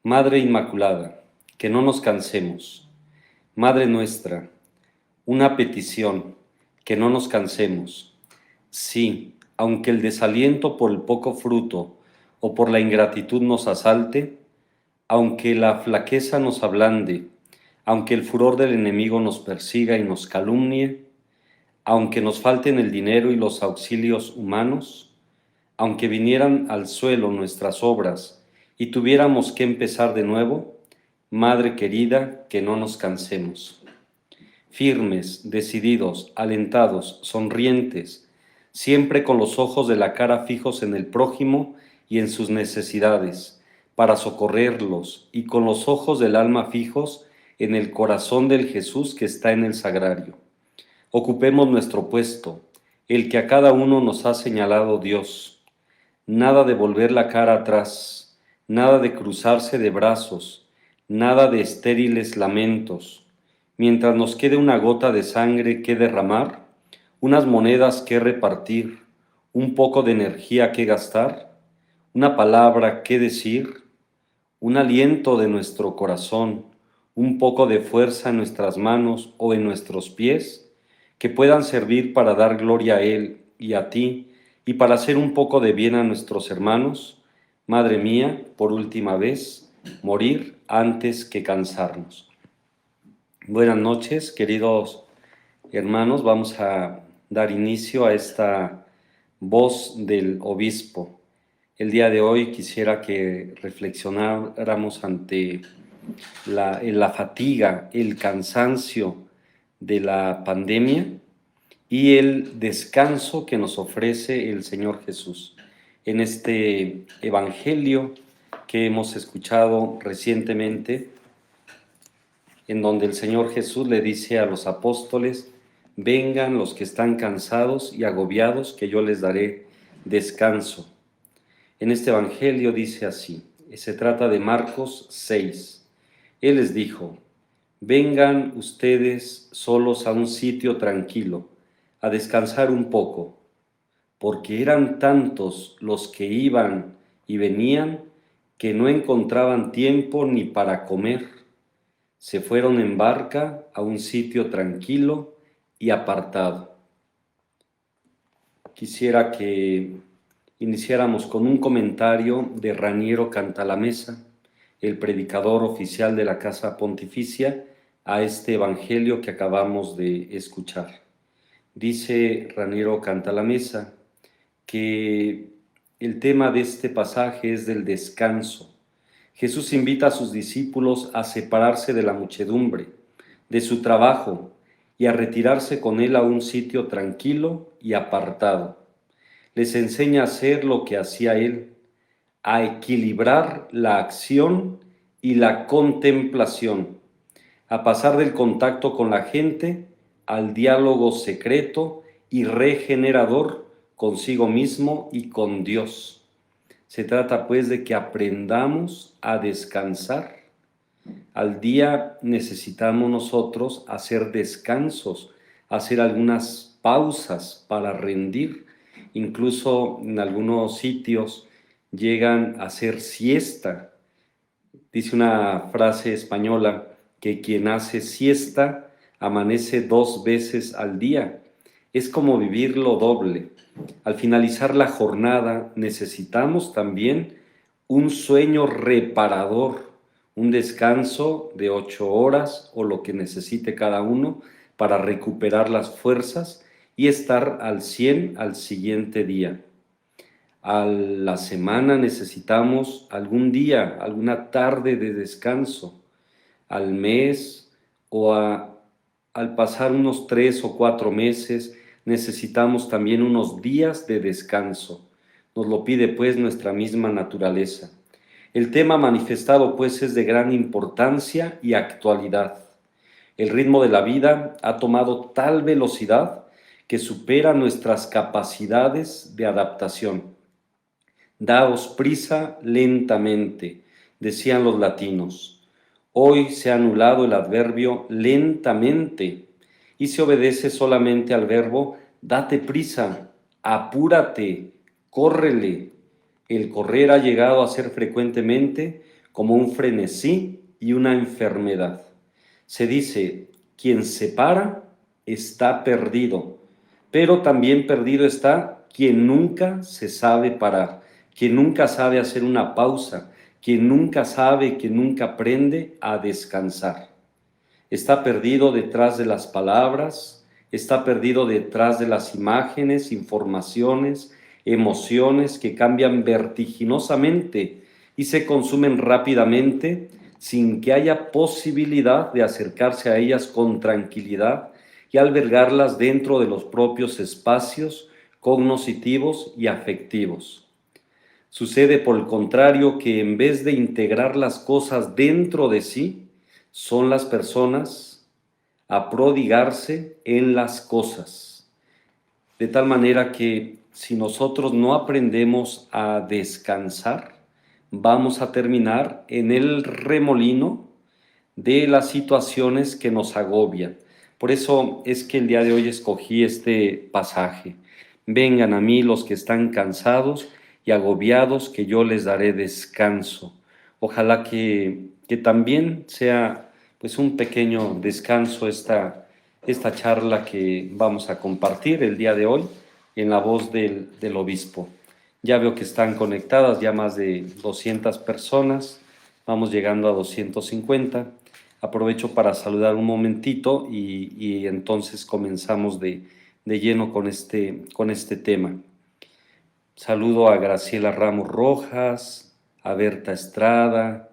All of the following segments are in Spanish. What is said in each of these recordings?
Madre Inmaculada, que no nos cansemos. Madre nuestra, una petición, que no nos cansemos. Sí, aunque el desaliento por el poco fruto o por la ingratitud nos asalte, aunque la flaqueza nos ablande, aunque el furor del enemigo nos persiga y nos calumnie, aunque nos falten el dinero y los auxilios humanos, aunque vinieran al suelo nuestras obras y tuviéramos que empezar de nuevo, Madre querida, que no nos cansemos. Firmes, decididos, alentados, sonrientes, siempre con los ojos de la cara fijos en el prójimo y en sus necesidades, para socorrerlos, y con los ojos del alma fijos en el corazón del Jesús que está en el sagrario. Ocupemos nuestro puesto, el que a cada uno nos ha señalado Dios. Nada de volver la cara atrás, nada de cruzarse de brazos, nada de estériles lamentos. Mientras nos quede una gota de sangre que derramar, unas monedas que repartir, un poco de energía que gastar, una palabra que decir, un aliento de nuestro corazón, un poco de fuerza en nuestras manos o en nuestros pies, que puedan servir para dar gloria a Él y a ti, y para hacer un poco de bien a nuestros hermanos. Madre mía, por última vez, morir antes que cansarnos. Buenas noches, queridos hermanos. Vamos a dar inicio a esta voz del obispo. El día de hoy quisiera que reflexionáramos ante la fatiga, el cansancio de la pandemia y el descanso que nos ofrece el Señor Jesús. En este evangelio que hemos escuchado recientemente, en donde el Señor Jesús le dice a los apóstoles: vengan los que están cansados y agobiados, que yo les daré descanso. En este evangelio dice así, se trata de Marcos 6. Él les dijo: vengan ustedes solos a un sitio tranquilo, a descansar un poco, porque eran tantos los que iban y venían que no encontraban tiempo ni para comer. Se fueron en barca a un sitio tranquilo y apartado. Quisiera que iniciáramos con un comentario de Raniero Cantalamessa, el predicador oficial de la Casa Pontificia, a este evangelio que acabamos de escuchar. Dice Raniero Cantalamessa que el tema de este pasaje es del descanso. Jesús invita a sus discípulos a separarse de la muchedumbre, de su trabajo, y a retirarse con él a un sitio tranquilo y apartado. Les enseña a hacer lo que hacía él, a equilibrar la acción y la contemplación, a pasar del contacto con la gente al diálogo secreto y regenerador consigo mismo y con Dios. Se trata pues de que aprendamos a descansar. Al día necesitamos nosotros hacer descansos, hacer algunas pausas para rendir. Incluso en algunos sitios llegan a hacer siesta. Dice una frase española que quien hace siesta amanece 2 veces al día. Es como vivirlo doble. Al finalizar la jornada necesitamos también un sueño reparador, un descanso de 8 horas o lo que necesite cada uno para recuperar las fuerzas y estar al 100 al siguiente día. A la semana necesitamos algún día, alguna tarde de descanso. Al mes al pasar unos 3 o 4 meses necesitamos también unos días de descanso. Nos lo pide pues nuestra misma naturaleza. El tema manifestado pues es de gran importancia y actualidad. El ritmo de la vida ha tomado tal velocidad que supera nuestras capacidades de adaptación. Daos prisa lentamente, decían los latinos. Hoy se ha anulado el adverbio lentamente y se obedece solamente al verbo date prisa, apúrate, córrele. El correr ha llegado a ser frecuentemente como un frenesí y una enfermedad. Se dice, quien se para está perdido, pero también perdido está quien nunca se sabe parar, quien nunca sabe hacer una pausa, quien nunca sabe, quien nunca aprende a descansar. Está perdido detrás de las palabras, está perdido detrás de las imágenes, informaciones, emociones que cambian vertiginosamente y se consumen rápidamente sin que haya posibilidad de acercarse a ellas con tranquilidad y albergarlas dentro de los propios espacios cognitivos y afectivos. Sucede por el contrario que en vez de integrar las cosas dentro de sí, son las personas a prodigarse en las cosas. De tal manera que si nosotros no aprendemos a descansar, vamos a terminar en el remolino de las situaciones que nos agobian. Por eso es que el día de hoy escogí este pasaje. Vengan a mí los que están cansados y agobiados, que yo les daré descanso. Ojalá que también sea pues un pequeño descanso esta charla que vamos a compartir el día de hoy en la voz del obispo. Ya veo que están conectadas ya más de 200 personas, vamos llegando a 250. Aprovecho para saludar un momentito y entonces comenzamos de lleno con este tema. Saludo a Graciela Ramos Rojas, a Berta Estrada,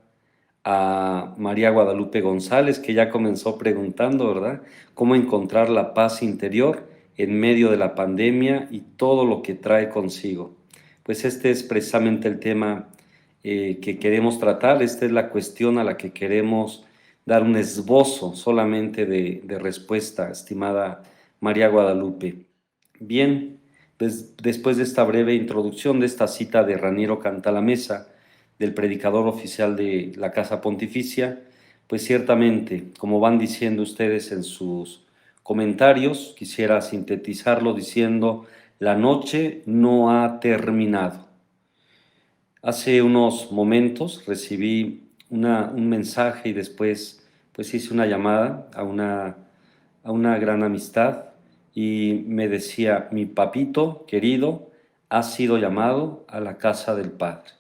a María Guadalupe González, que ya comenzó preguntando, ¿verdad?, cómo encontrar la paz interior en medio de la pandemia y todo lo que trae consigo. Pues este es precisamente el tema que queremos tratar, esta es la cuestión a la que queremos dar un esbozo solamente de respuesta, estimada María Guadalupe. Bien, después de esta breve introducción de esta cita de Raniero Cantalamessa, del predicador oficial de la Casa Pontificia, pues ciertamente, como van diciendo ustedes en sus comentarios, quisiera sintetizarlo diciendo, la noche no ha terminado. Hace unos momentos recibí un mensaje y después pues hice una llamada a una gran amistad y me decía, mi papito querido ha sido llamado a la casa del Padre.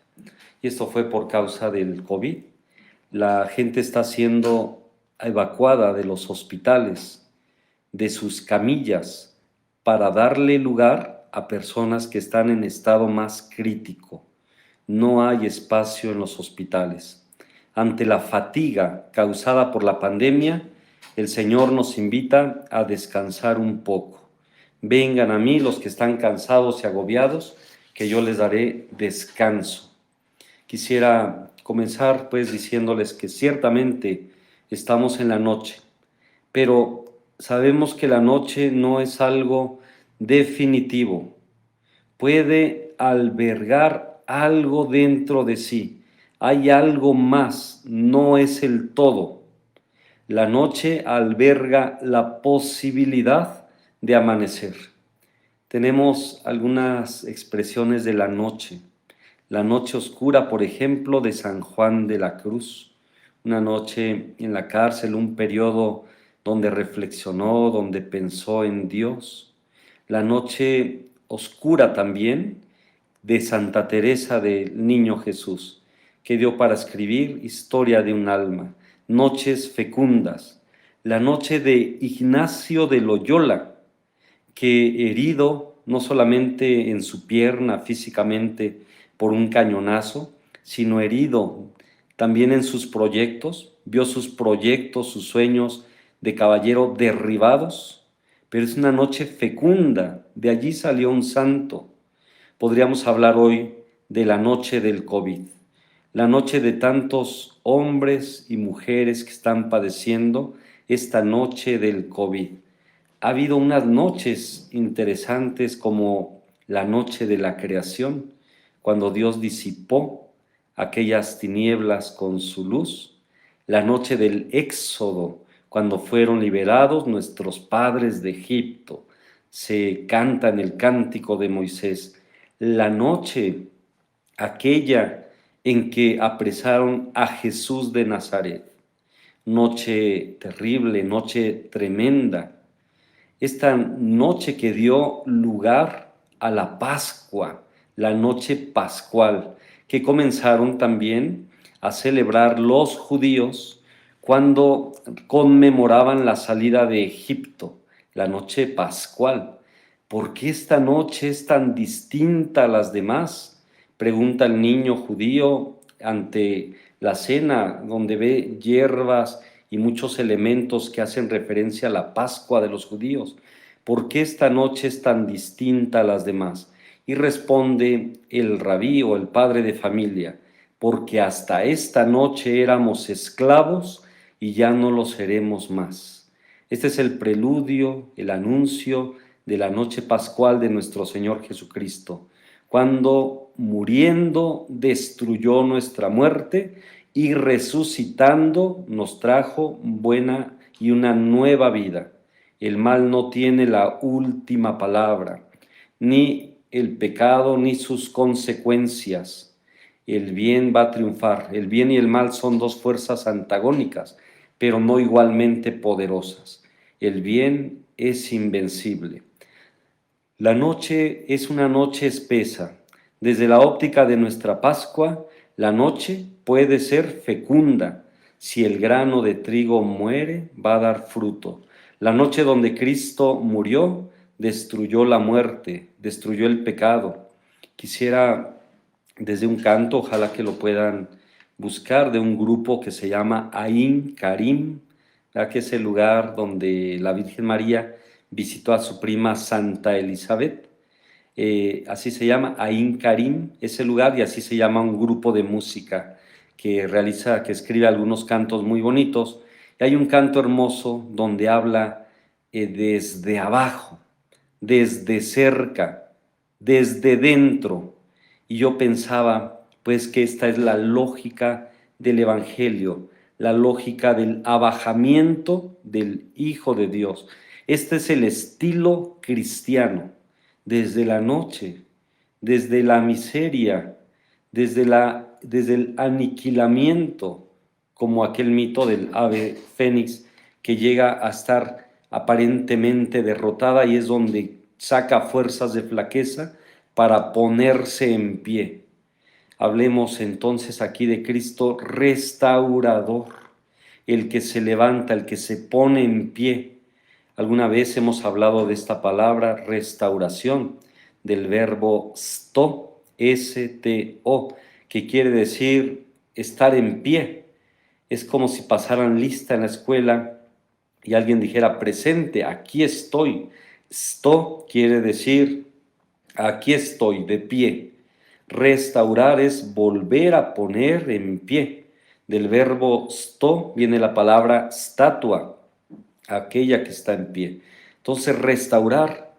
Y esto fue por causa del COVID. La gente está siendo evacuada de los hospitales, de sus camillas, para darle lugar a personas que están en estado más crítico. No hay espacio en los hospitales. Ante la fatiga causada por la pandemia, el Señor nos invita a descansar un poco. Vengan a mí los que están cansados y agobiados, que yo les daré descanso. Quisiera comenzar pues diciéndoles que ciertamente estamos en la noche, pero sabemos que la noche no es algo definitivo. Puede albergar algo dentro de sí. Hay algo más, no es el todo. La noche alberga la posibilidad de amanecer. Tenemos algunas expresiones de la noche. La noche oscura, por ejemplo, de San Juan de la Cruz. Una noche en la cárcel, un periodo donde reflexionó, donde pensó en Dios. La noche oscura también de Santa Teresa del Niño Jesús, que dio para escribir Historia de un alma. Noches fecundas. La noche de Ignacio de Loyola, que herido no solamente en su pierna físicamente por un cañonazo, sino herido también en sus proyectos, vio sus proyectos, sus sueños de caballero derribados, pero es una noche fecunda, de allí salió un santo. Podríamos hablar hoy de la noche del COVID, la noche de tantos hombres y mujeres que están padeciendo esta noche del COVID. Ha habido unas noches interesantes como la noche de la creación, cuando Dios disipó aquellas tinieblas con su luz, la noche del éxodo, cuando fueron liberados nuestros padres de Egipto. Se canta en el cántico de Moisés, la noche aquella en que apresaron a Jesús de Nazaret. Noche terrible, noche tremenda. Esta noche que dio lugar a la Pascua, la noche pascual, que comenzaron también a celebrar los judíos cuando conmemoraban la salida de Egipto, la noche pascual. ¿Por qué esta noche es tan distinta a las demás?, pregunta el niño judío ante la cena, donde ve hierbas y muchos elementos que hacen referencia a la Pascua de los judíos. ¿Por qué esta noche es tan distinta a las demás? Y responde el rabí o el padre de familia: porque hasta esta noche éramos esclavos y ya no lo seremos más. Este es el preludio, el anuncio de la noche pascual de nuestro Señor Jesucristo, cuando muriendo destruyó nuestra muerte y resucitando nos trajo buena y una nueva vida. El mal no tiene la última palabra, ni el pecado ni sus consecuencias. El bien va a triunfar. El bien y el mal son dos fuerzas antagónicas, pero no igualmente poderosas. El bien es invencible. La noche es una noche espesa. Desde la óptica de nuestra Pascua, la noche puede ser fecunda. Si el grano de trigo muere, va a dar fruto. La noche donde Cristo murió, destruyó la muerte, destruyó el pecado. Quisiera, desde un canto, ojalá que lo puedan buscar, de un grupo que se llama Ain Karim, que es el lugar donde la Virgen María visitó a su prima Santa Elizabeth. Así se llama, Ain Karim, ese lugar, y así se llama un grupo de música que escribe algunos cantos muy bonitos. Y hay un canto hermoso donde habla desde abajo, desde cerca, desde dentro. Y yo pensaba, pues, que esta es la lógica del Evangelio, la lógica del abajamiento del Hijo de Dios. Este es el estilo cristiano, desde la noche, desde la miseria, desde el aniquilamiento, como aquel mito del ave fénix que llega a estar aparentemente derrotada y es donde saca fuerzas de flaqueza para ponerse en pie. Hablemos entonces aquí de Cristo restaurador, el que se levanta, el que se pone en pie. Alguna vez hemos hablado de esta palabra restauración, del verbo sto, S-T-O, que quiere decir estar en pie. Es como si pasaran lista en la escuela y alguien dijera presente, aquí estoy. Sto quiere decir aquí estoy, de pie. Restaurar es volver a poner en pie. Del verbo sto viene la palabra statua, aquella que está en pie. Entonces, restaurar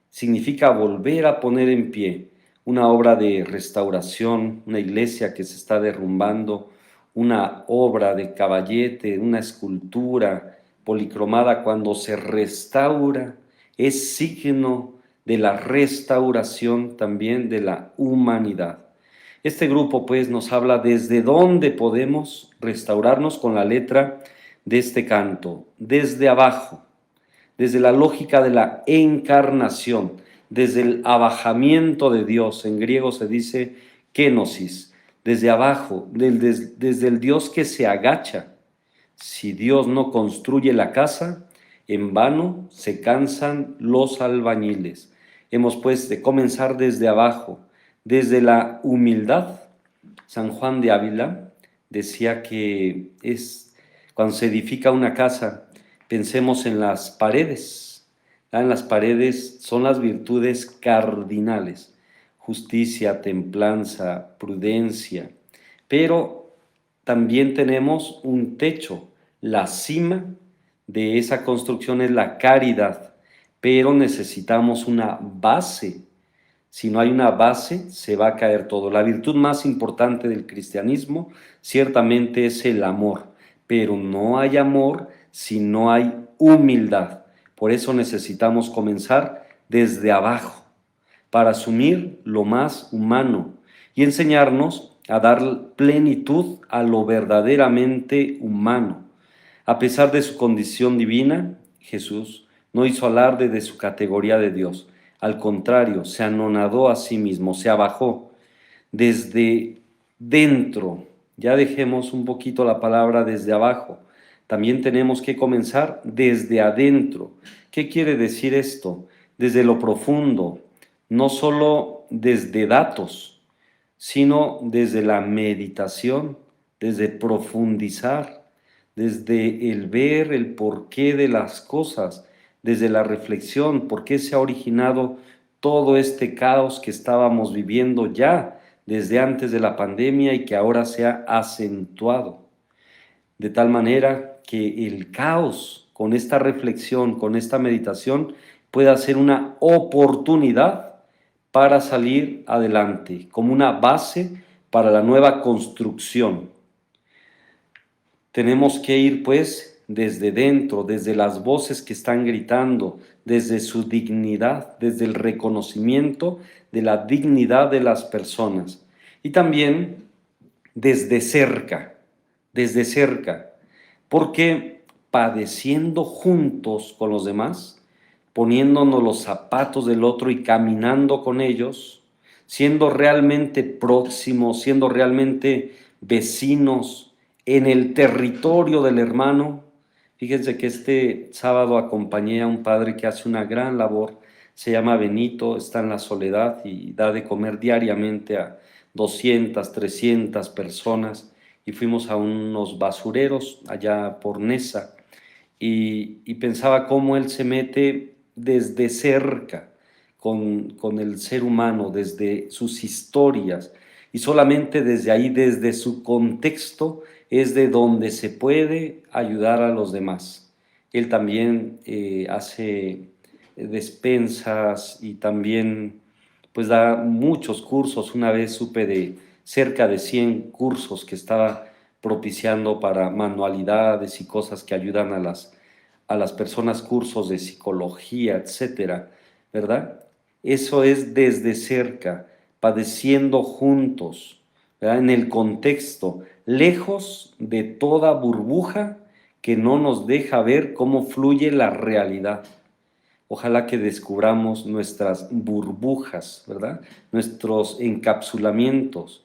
significa volver a poner en pie. Una obra de restauración, una iglesia que se está derrumbando, una obra de caballete, una escultura policromada, cuando se restaura, es signo de la restauración también de la humanidad. Este grupo pues nos habla desde dónde podemos restaurarnos con la letra de este canto, desde abajo, desde la lógica de la encarnación, desde el abajamiento de Dios. En griego se dice kenosis, desde abajo, desde el Dios que se agacha. Si Dios no construye la casa, en vano se cansan los albañiles. Hemos pues de comenzar desde abajo, desde la humildad. San Juan de Ávila decía que cuando se edifica una casa, pensemos en las paredes. En las paredes son las virtudes cardinales: justicia, templanza, prudencia. Pero también tenemos un techo. La cima de esa construcción es la caridad, pero necesitamos una base. Si no hay una base, se va a caer todo. La virtud más importante del cristianismo ciertamente es el amor, pero no hay amor si no hay humildad. Por eso necesitamos comenzar desde abajo, para asumir lo más humano y enseñarnos a dar plenitud a lo verdaderamente humano. A pesar de su condición divina, Jesús no hizo alarde de su categoría de Dios. Al contrario, se anonadó a sí mismo, se abajó desde dentro. Ya dejemos un poquito la palabra desde abajo. También tenemos que comenzar desde adentro. ¿Qué quiere decir esto? Desde lo profundo, no solo desde datos, sino desde la meditación, desde profundizar, desde el ver el porqué de las cosas, desde la reflexión, por qué se ha originado todo este caos que estábamos viviendo ya desde antes de la pandemia y que ahora se ha acentuado. De tal manera que el caos, con esta reflexión, con esta meditación, pueda ser una oportunidad para salir adelante, como una base para la nueva construcción. Tenemos que ir pues desde dentro, desde las voces que están gritando, desde su dignidad, desde el reconocimiento de la dignidad de las personas. Y también desde cerca, porque padeciendo juntos con los demás, poniéndonos los zapatos del otro y caminando con ellos, siendo realmente próximos, siendo realmente vecinos en el territorio del hermano. Fíjense que este sábado acompañé a un padre que hace una gran labor, se llama Benito, está en la Soledad y da de comer diariamente a 200, 300 personas, y fuimos a unos basureros allá por Nesa, y pensaba cómo él se mete desde cerca con el ser humano, desde sus historias, y solamente desde ahí, desde su contexto, es de donde se puede ayudar a los demás. Él también hace despensas y también pues da muchos cursos. Una vez supe de cerca de 100 cursos que estaba propiciando para manualidades y cosas que ayudan a las personas, cursos de psicología, etcétera, ¿verdad? Eso es desde cerca, padeciendo juntos, ¿verdad? En el contexto, lejos de toda burbuja que no nos deja ver cómo fluye la realidad. Ojalá que descubramos nuestras burbujas, ¿verdad? Nuestros encapsulamientos.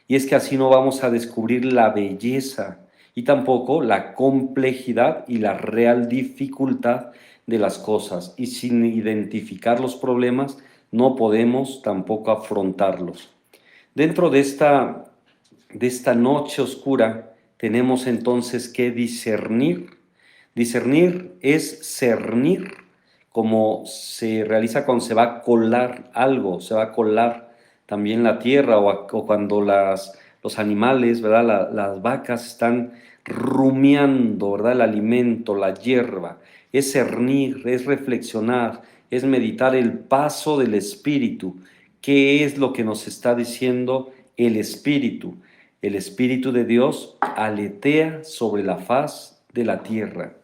Y es que así no vamos a descubrir la belleza y tampoco la complejidad y la real dificultad de las cosas. Y sin identificar los problemas, no podemos tampoco afrontarlos. Dentro de esta noche oscura, tenemos entonces que discernir. Discernir es cernir, como se realiza cuando se va a colar algo, se va a colar también la tierra, o cuando los animales, ¿verdad? Las vacas están rumiando, ¿verdad? El alimento, la hierba. Es cernir, es reflexionar, es meditar el paso del Espíritu. ¿Qué es lo que nos está diciendo el Espíritu? El Espíritu de Dios aletea sobre la faz de la tierra.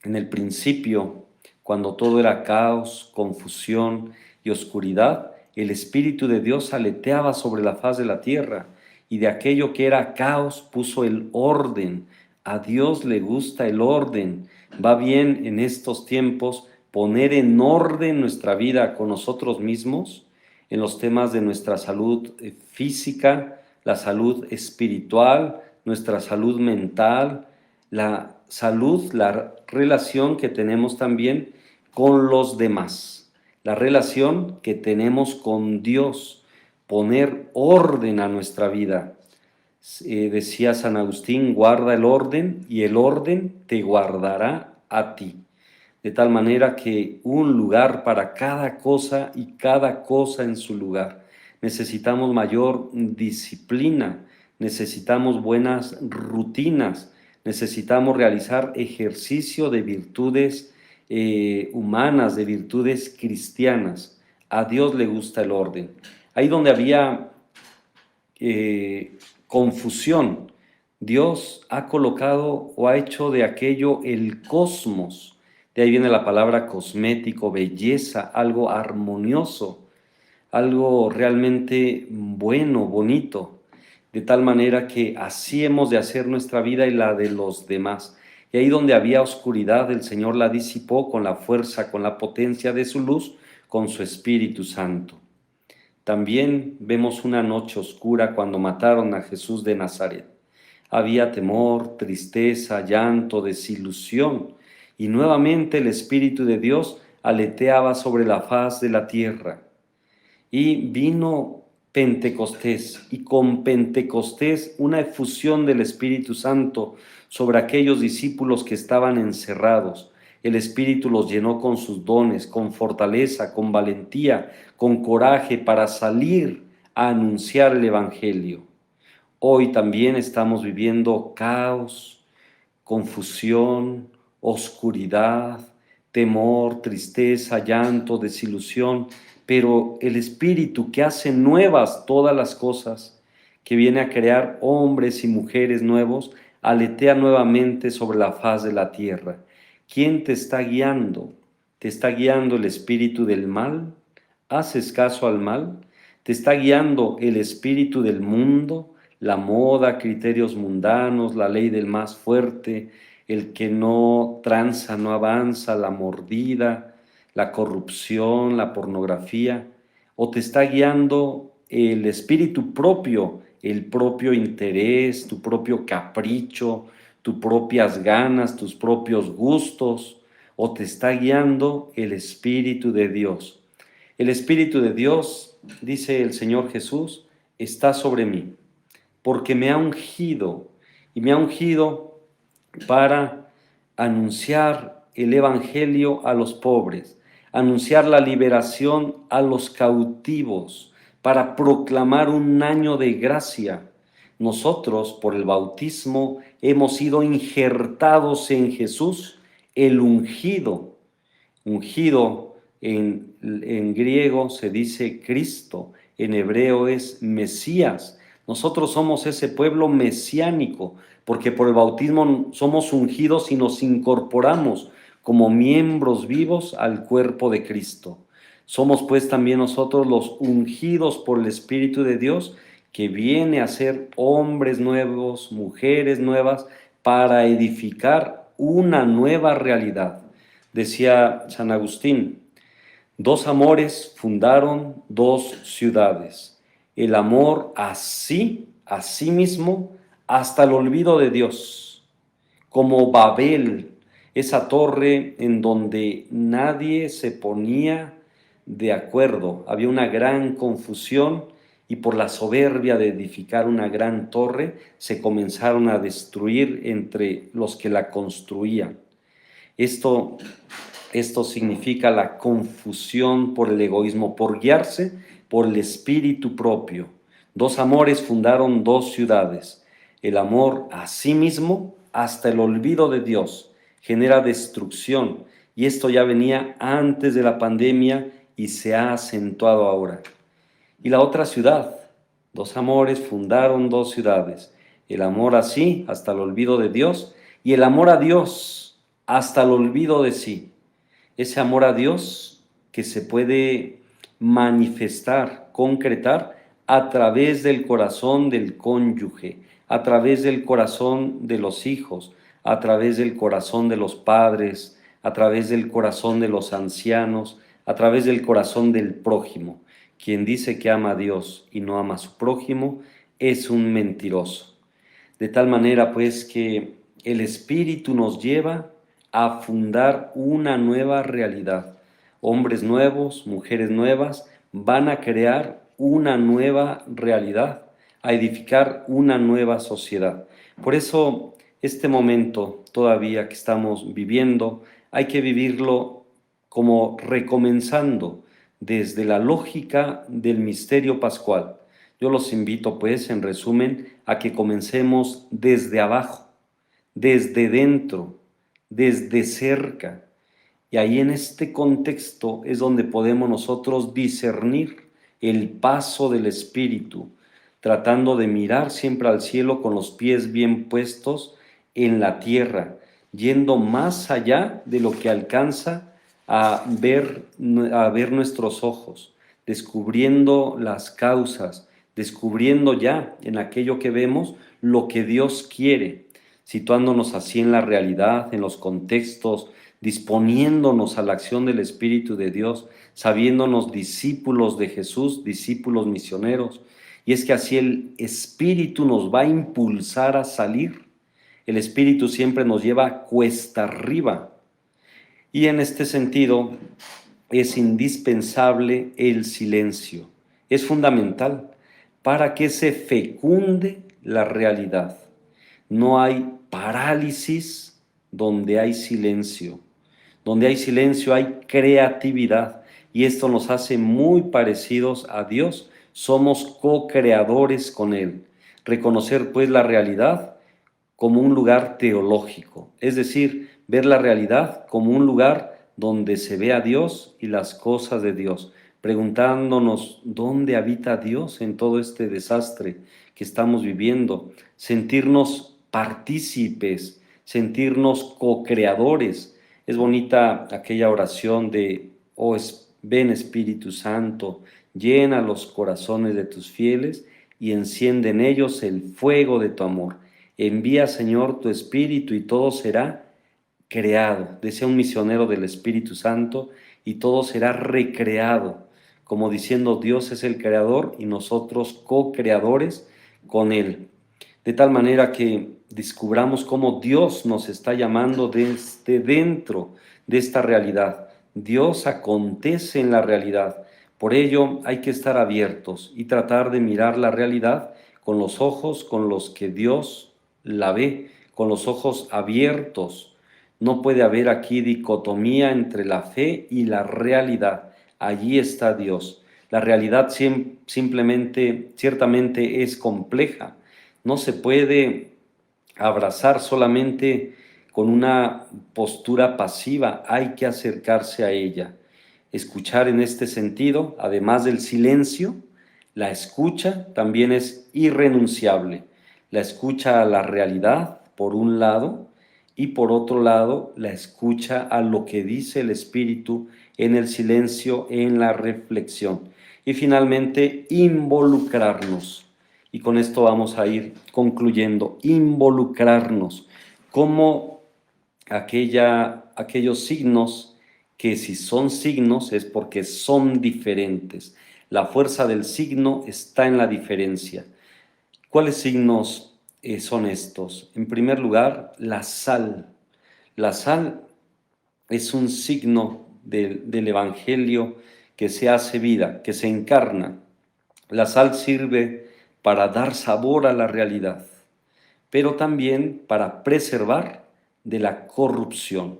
En el principio, cuando todo era caos, confusión y oscuridad, el Espíritu de Dios aleteaba sobre la faz de la tierra, y de aquello que era caos puso el orden. A Dios le gusta el orden. Va bien en estos tiempos poner en orden nuestra vida con nosotros mismos, en los temas de nuestra salud física, la salud espiritual, nuestra salud mental, la salud, la relación que tenemos también con los demás, la relación que tenemos con Dios, poner orden a nuestra vida. Decía San Agustín, guarda el orden y el orden te guardará a ti. De tal manera que un lugar para cada cosa y cada cosa en su lugar. Necesitamos mayor disciplina, necesitamos buenas rutinas, necesitamos realizar ejercicio de virtudes humanas, de virtudes cristianas. A Dios le gusta el orden. Ahí donde había confusión, Dios ha colocado o ha hecho de aquello el cosmos. De ahí viene la palabra cosmético, belleza, algo armonioso. algo realmente bueno, bonito, de tal manera que así hemos de hacer nuestra vida y la de los demás. Y ahí donde había oscuridad, el Señor la disipó con la fuerza, con la potencia de su luz, con su Espíritu Santo. También vemos una noche oscura cuando mataron a Jesús de Nazaret. Había temor, tristeza, llanto, desilusión, y nuevamente el Espíritu de Dios aleteaba sobre la faz de la tierra. Y vino Pentecostés, y con Pentecostés una efusión del Espíritu Santo sobre aquellos discípulos que estaban encerrados. El Espíritu los llenó con sus dones, con fortaleza, con valentía, con coraje para salir a anunciar el Evangelio. Hoy también estamos viviendo caos, confusión, oscuridad, temor, tristeza, llanto, desilusión, pero el Espíritu que hace nuevas todas las cosas, que viene a crear hombres y mujeres nuevos, aletea nuevamente sobre la faz de la tierra. ¿Quién te está guiando? ¿Te está guiando el espíritu del mal? ¿Haces caso al mal? ¿Te está guiando el espíritu del mundo? La moda, criterios mundanos, la ley del más fuerte, el que no tranza, no avanza, la mordida, la corrupción, la pornografía, o te está guiando el espíritu propio, el propio interés, tu propio capricho, tus propias ganas, tus propios gustos, o te está guiando el Espíritu de Dios. El Espíritu de Dios, dice el Señor Jesús, está sobre mí porque me ha ungido y me ha ungido para anunciar el Evangelio a los pobres, anunciar la liberación a los cautivos, para proclamar un año de gracia. Nosotros, por el bautismo, hemos sido injertados en Jesús, el ungido. Ungido en griego se dice Cristo, en hebreo es Mesías. Nosotros somos ese pueblo mesiánico, porque por el bautismo somos ungidos y nos incorporamos como miembros vivos al cuerpo de Cristo. Somos pues también nosotros los ungidos por el Espíritu de Dios, que viene a ser hombres nuevos, mujeres nuevas, para edificar una nueva realidad. Decía San Agustín, dos amores fundaron dos ciudades. El amor a sí mismo, hasta el olvido de Dios, como Babel, esa torre en donde nadie se ponía de acuerdo. Había una gran confusión y por la soberbia de edificar una gran torre se comenzaron a destruir entre los que la construían. Esto significa la confusión por el egoísmo, por guiarse por el espíritu propio. Dos amores fundaron dos ciudades. El amor a sí mismo hasta el olvido de Dios genera destrucción, y esto ya venía antes de la pandemia y se ha acentuado ahora. Y la otra ciudad, dos amores fundaron dos ciudades. El amor a sí hasta el olvido de Dios y el amor a Dios hasta el olvido de sí. Ese amor a Dios que se puede manifestar, concretar a través del corazón del cónyuge, a través del corazón de los hijos, a través del corazón de los padres, a través del corazón de los ancianos, a través del corazón del prójimo. Quien dice que ama a Dios y no ama a su prójimo es un mentiroso. De tal manera pues que el Espíritu nos lleva a fundar una nueva realidad. Hombres nuevos, mujeres nuevas van a crear una nueva realidad, a edificar una nueva sociedad. Por eso este momento todavía que estamos viviendo, hay que vivirlo como recomenzando desde la lógica del misterio pascual. Yo los invito pues, en resumen, a que comencemos desde abajo, desde dentro, desde cerca. Y ahí en este contexto es donde podemos nosotros discernir el paso del Espíritu, tratando de mirar siempre al cielo con los pies bien puestos en la tierra, yendo más allá de lo que alcanza a ver nuestros ojos, descubriendo las causas, descubriendo ya en aquello que vemos lo que Dios quiere, situándonos así en la realidad, en los contextos, disponiéndonos a la acción del Espíritu de Dios, sabiéndonos discípulos de Jesús, discípulos misioneros. Y es que así el Espíritu nos va a impulsar a salir. El Espíritu siempre nos lleva cuesta arriba. Y en este sentido es indispensable el silencio. Es fundamental para que se fecunde la realidad. No hay parálisis donde hay silencio. Donde hay silencio hay creatividad y esto nos hace muy parecidos a Dios. Somos co-creadores con Él. Reconocer pues la realidad como un lugar teológico, es decir, ver la realidad como un lugar donde se ve a Dios y las cosas de Dios, preguntándonos dónde habita Dios en todo este desastre que estamos viviendo, sentirnos partícipes, sentirnos co-creadores. Es bonita aquella oración de, oh, ven Espíritu Santo, llena los corazones de tus fieles y enciende en ellos el fuego de tu amor. Envía, Señor, tu Espíritu y todo será creado. Decía un misionero del Espíritu Santo, y todo será recreado, como diciendo Dios es el creador y nosotros co-creadores con Él. De tal manera que descubramos cómo Dios nos está llamando desde dentro de esta realidad. Dios acontece en la realidad. Por ello hay que estar abiertos y tratar de mirar la realidad con los ojos con los que Dios la ve, con los ojos abiertos. No puede haber aquí dicotomía entre la fe y la realidad. Allí está Dios. La realidad simplemente, ciertamente es compleja. No se puede abrazar solamente con una postura pasiva, hay que acercarse a ella. Escuchar en este sentido, además del silencio, la escucha también es irrenunciable. La escucha a la realidad, por un lado, y por otro lado, la escucha a lo que dice el Espíritu en el silencio, en la reflexión. Y finalmente, involucrarnos. Y con esto vamos a ir concluyendo, involucrarnos como aquellos signos que si son signos es porque son diferentes. La fuerza del signo está en la diferencia. ¿Cuáles signos son estos? En primer lugar, la sal. La sal es un signo del Evangelio que se hace vida, que se encarna. La sal sirve para dar sabor a la realidad, pero también para preservar de la corrupción.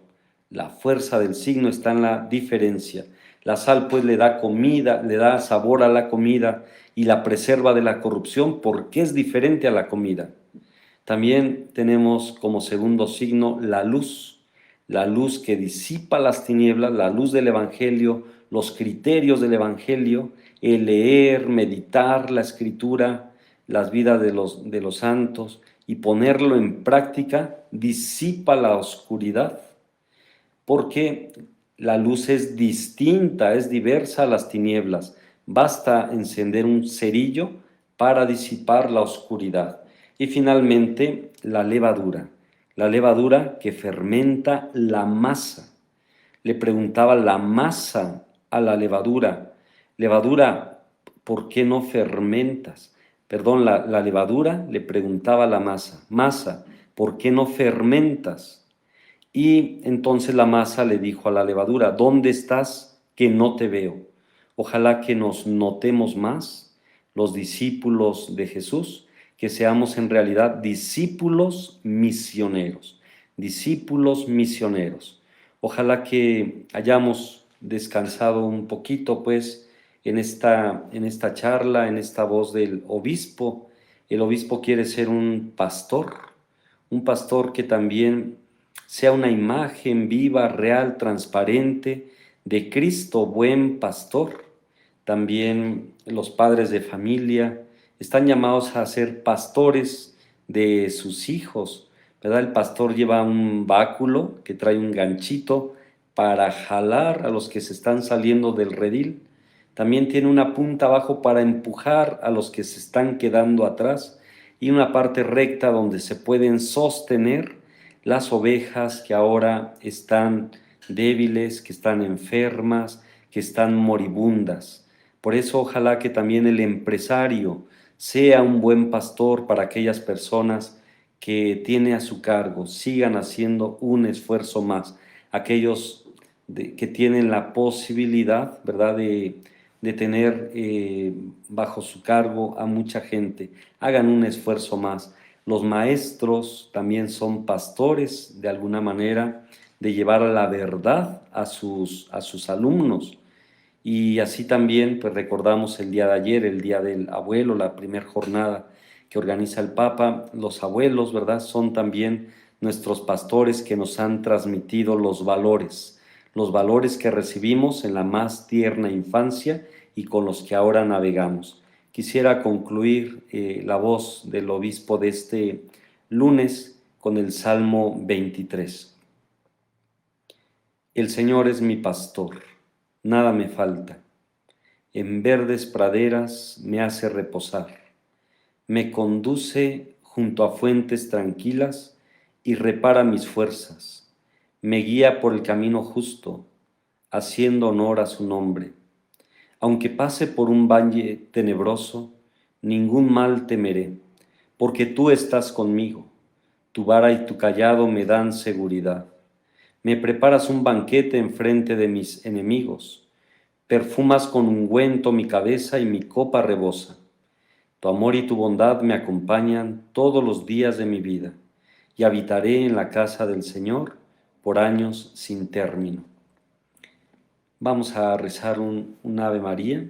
La fuerza del signo está en la diferencia. La sal pues le da comida, le da sabor a la comida y la preserva de la corrupción porque es diferente a la comida. También tenemos como segundo signo la luz que disipa las tinieblas, la luz del Evangelio, los criterios del Evangelio, el leer, meditar la Escritura, las vidas de los santos y ponerlo en práctica, disipa la oscuridad, porque la luz es distinta, es diversa a las tinieblas. Basta encender un cerillo para disipar la oscuridad. Y finalmente, la levadura que fermenta la masa. Le preguntaba la masa a la levadura, ¿por qué no fermentas? Perdón, la levadura le preguntaba a la masa, ¿por qué no fermentas? Y entonces la masa le dijo a la levadura, ¿dónde estás que no te veo? Ojalá que nos notemos más los discípulos de Jesús, que seamos en realidad discípulos misioneros, discípulos misioneros. Ojalá que hayamos descansado un poquito, pues, en esta charla, en esta voz del obispo. El obispo quiere ser un pastor que también sea una imagen viva, real, transparente de Cristo, buen pastor. También los padres de familia están llamados a ser pastores de sus hijos, ¿verdad? El pastor lleva un báculo que trae un ganchito para jalar a los que se están saliendo del redil. También tiene una punta abajo para empujar a los que se están quedando atrás y una parte recta donde se pueden sostener las ovejas que ahora están débiles, que están enfermas, que están moribundas. Por eso ojalá que también el empresario sea un buen pastor para aquellas personas que tiene a su cargo, sigan haciendo un esfuerzo más. Aquellos que tienen la posibilidad, ¿verdad?, de tener bajo su cargo a mucha gente, hagan un esfuerzo más. Los maestros también son pastores de alguna manera, de llevar la verdad a sus alumnos. Y así también, pues recordamos el día de ayer, el Día del Abuelo, la primera jornada que organiza el Papa. Los abuelos, ¿verdad?, son también nuestros pastores que nos han transmitido los valores que recibimos en la más tierna infancia y con los que ahora navegamos. Quisiera concluir la voz del obispo de este lunes con el Salmo 23. El Señor es mi pastor, nada me falta. En verdes praderas me hace reposar. Me conduce junto a fuentes tranquilas y repara mis fuerzas. Me guía por el camino justo, haciendo honor a su nombre. Aunque pase por un valle tenebroso, ningún mal temeré, porque tú estás conmigo. Tu vara y tu cayado me dan seguridad. Me preparas un banquete enfrente de mis enemigos. Perfumas con ungüento mi cabeza y mi copa rebosa. Tu amor y tu bondad me acompañan todos los días de mi vida, y habitaré en la casa del Señor por años sin término. Vamos a rezar un Ave María,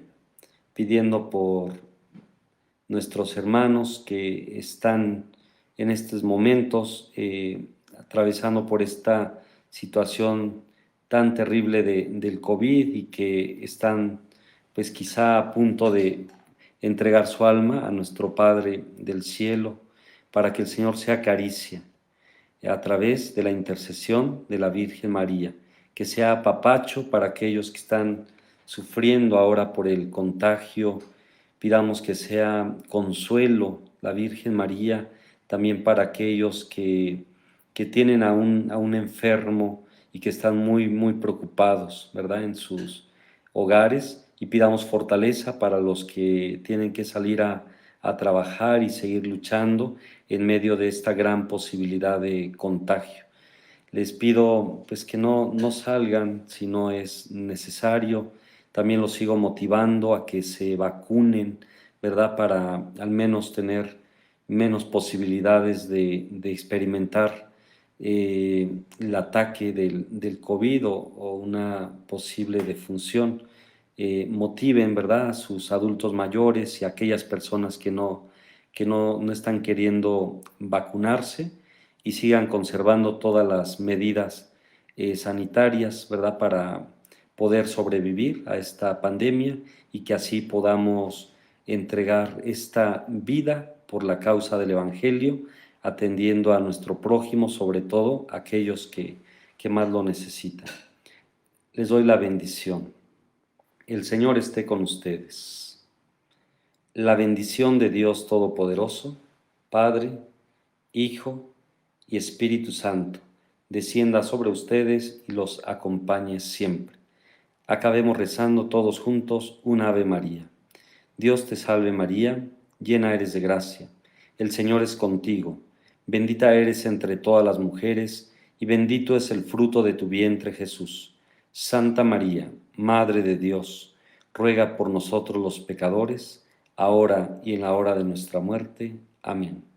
pidiendo por nuestros hermanos que están en estos momentos atravesando por esta situación tan terrible del COVID y que están pues quizá a punto de entregar su alma a nuestro Padre del cielo para que el Señor se acaricie a través de la intercesión de la Virgen María, que sea apapacho para aquellos que están sufriendo ahora por el contagio. Pidamos que sea consuelo la Virgen María también para aquellos que tienen a un enfermo y que están muy, muy preocupados, ¿verdad?, en sus hogares. Y pidamos fortaleza para los que tienen que salir a trabajar y seguir luchando en medio de esta gran posibilidad de contagio. Les pido pues que no salgan si no es necesario. También los sigo motivando a que se vacunen, ¿verdad?, para al menos tener menos posibilidades de experimentar el ataque del COVID o una posible defunción. Motiven, ¿verdad?, a sus adultos mayores y a aquellas personas que no están queriendo vacunarse, y sigan conservando todas las medidas sanitarias, ¿verdad?, para poder sobrevivir a esta pandemia y que así podamos entregar esta vida por la causa del Evangelio, atendiendo a nuestro prójimo, sobre todo aquellos que más lo necesitan. Les doy la bendición. El Señor esté con ustedes. La bendición de Dios Todopoderoso, Padre, Hijo y Espíritu Santo, descienda sobre ustedes y los acompañe siempre. Acabemos rezando todos juntos un Ave María. Dios te salve María, llena eres de gracia. El Señor es contigo. Bendita eres entre todas las mujeres y bendito es el fruto de tu vientre Jesús. Santa María, Madre de Dios, ruega por nosotros los pecadores, ahora y en la hora de nuestra muerte. Amén.